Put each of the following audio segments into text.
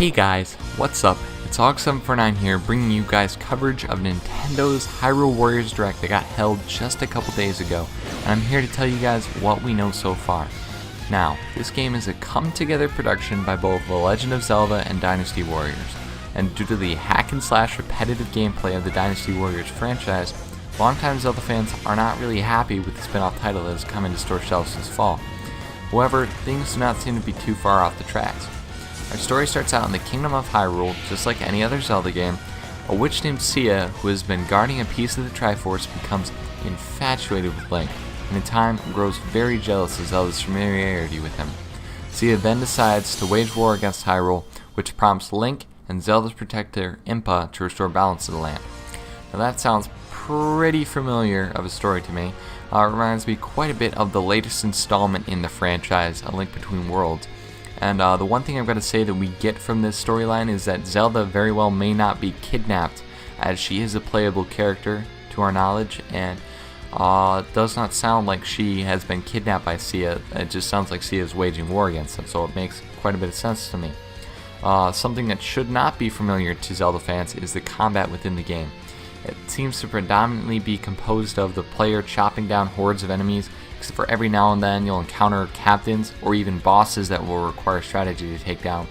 Hey guys, what's up? It's Og749 here, bringing you guys coverage of Nintendo's Hyrule Warriors Direct that got held just a couple days ago, and I'm here to tell you guys what we know so far. Now, this game is a come-together production by both The Legend of Zelda and Dynasty Warriors, and due to the hack-and-slash repetitive gameplay of the Dynasty Warriors franchise, longtime Zelda fans are not really happy with the spin-off title that has come into store shelves this fall. However, things do not seem to be too far off the tracks. Our story starts out in the Kingdom of Hyrule, just like any other Zelda game. A witch named Sia, who has been guarding a piece of the Triforce, becomes infatuated with Link, and in time grows very jealous of Zelda's familiarity with him. Sia then decides to wage war against Hyrule, which prompts Link and Zelda's protector Impa to restore balance to the land. Now that sounds pretty familiar of a story to me. It reminds me quite a bit of the latest installment in the franchise, A Link Between Worlds. And the one thing I've got to say that we get from this storyline is that Zelda very well may not be kidnapped, as she is a playable character to our knowledge, and it does not sound like she has been kidnapped by Sia. It just sounds like Sia is waging war against him, so it makes quite a bit of sense to me. Something that should not be familiar to Zelda fans is the combat within the game. It seems to predominantly be composed of the player chopping down hordes of enemies, except for every now and then you'll encounter captains or even bosses that will require strategy to take down.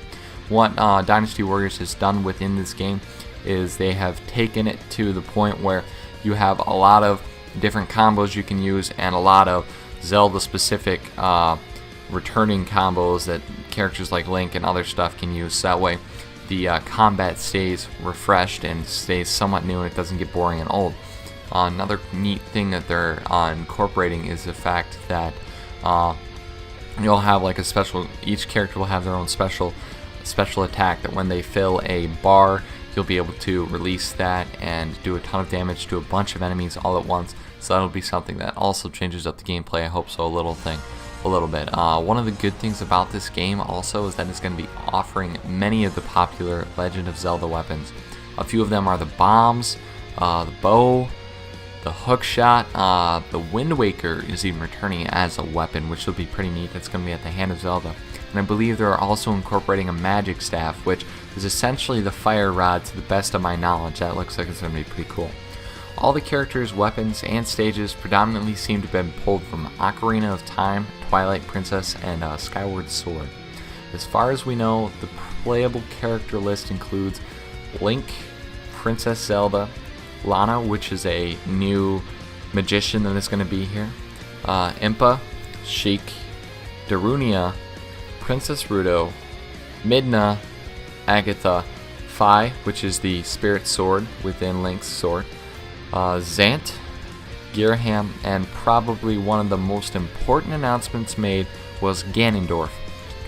What Dynasty Warriors has done within this game is they have taken it to the point where you have a lot of different combos you can use and a lot of Zelda-specific returning combos that characters like Link and other stuff can use, so that way the combat stays refreshed and stays somewhat new and it doesn't get boring and old. Another neat thing that they're incorporating is the fact that you'll have like a special, each character will have their own special attack that when they fill a bar, you'll be able to release that and do a ton of damage to a bunch of enemies all at once. So that'll be something that also changes up the gameplay, I hope so, a little bit. One of the good things about this game also is that it's going to be offering many of the popular Legend of Zelda weapons. A few of them are the bombs, the bow, the hook shot, the Wind Waker is even returning as a weapon, which will be pretty neat. That's going to be at the hand of Zelda. And I believe they're also incorporating a magic staff, which is essentially the fire rod to the best of my knowledge. That looks like it's going to be pretty cool. All the characters, weapons, and stages predominantly seem to have been pulled from Ocarina of Time, Twilight Princess, and Skyward Sword. As far as we know, the playable character list includes Link, Princess Zelda, Lana, which is a new magician that is going to be here, Impa, Sheik, Darunia, Princess Ruto, Midna, Agatha, Fi, which is the spirit sword within Link's sword, Zant, Giraham, and probably one of the most important announcements made was Ganondorf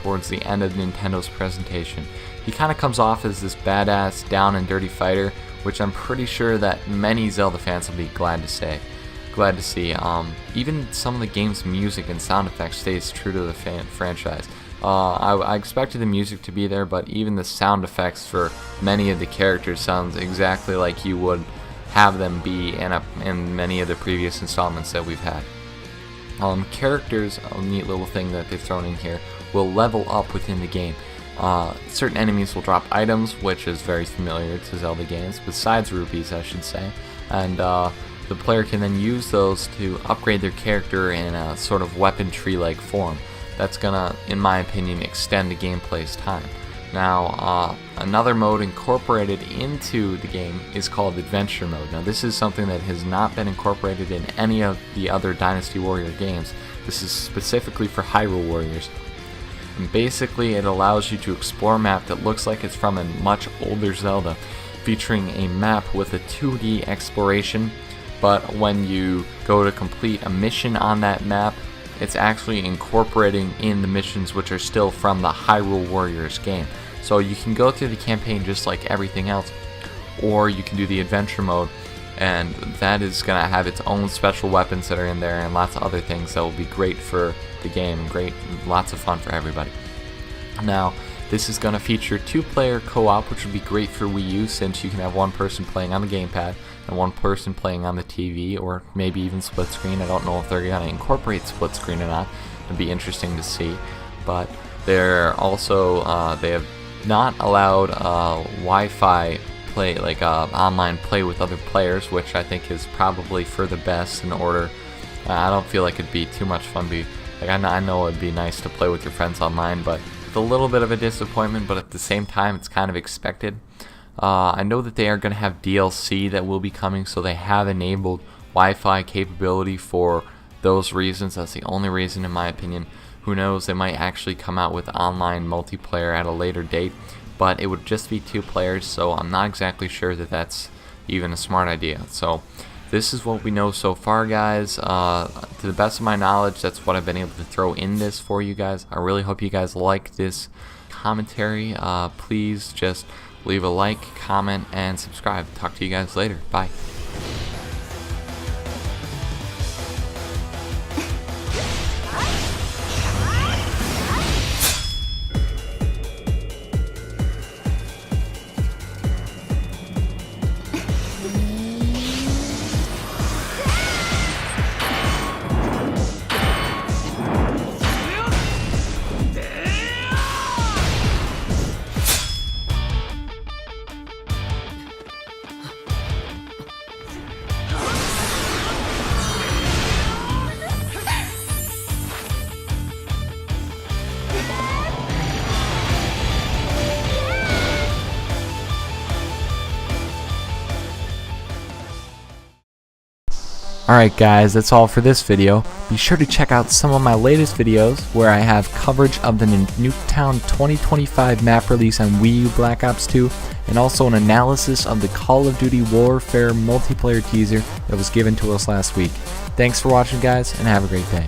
towards the end of Nintendo's presentation. He kind of comes off as this badass, down and dirty fighter, which I'm pretty sure that many Zelda fans will be glad to see. Even some of the game's music and sound effects stays true to the franchise. I expected the music to be there, but even the sound effects for many of the characters sounds exactly like you would have them be in many of the previous installments that we've had. Characters, a neat little thing that they've thrown in here, will level up within the game. Certain enemies will drop items, which is very familiar to Zelda games, besides rupees I should say, and the player can then use those to upgrade their character in a sort of weapon tree-like form. That's gonna, in my opinion, extend the gameplay's time. Now, another mode incorporated into the game is called Adventure Mode. Now, this is something that has not been incorporated in any of the other Dynasty Warrior games. This is specifically for Hyrule Warriors. And basically, it allows you to explore a map that looks like it's from a much older Zelda, featuring a map with a 2D exploration, but when you go to complete a mission on that map, it's actually incorporating in the missions which are still from the Hyrule Warriors game. So you can go through the campaign just like everything else, or you can do the adventure mode, and that is going to have its own special weapons that are in there and lots of other things that will be great for the game and lots of fun for everybody. Now, this is going to feature 2-player co-op, which would be great for Wii U, since you can have one person playing on the gamepad and one person playing on the TV, or maybe even split screen. I don't know if they're going to incorporate split screen or not. It'd be interesting to see. But they're also they have not allowed Wi-Fi play, like online play with other players, which I think is probably for the best. In order, I don't feel like it'd be too much fun. I know it'd be nice to play with your friends online, but it's a little bit of a disappointment. But at the same time, it's kind of expected. I know that they are going to have DLC that will be coming, so they have enabled Wi-Fi capability for those reasons. That's the only reason, in my opinion. Who knows, they might actually come out with online multiplayer at a later date, but it would just be 2 players, so I'm not exactly sure that that's even a smart idea. So this is what we know so far, guys. To the best of my knowledge, that's what I've been able to throw in this for you guys. I really hope you guys like this commentary. Please just leave a like, comment, and subscribe. Talk to you guys later. Bye. Alright guys, that's all for this video. Be sure to check out some of my latest videos where I have coverage of the Nuketown 2025 map release on Wii U Black Ops 2, and also an analysis of the Call of Duty Warfare multiplayer teaser that was given to us last week. Thanks for watching guys, and have a great day.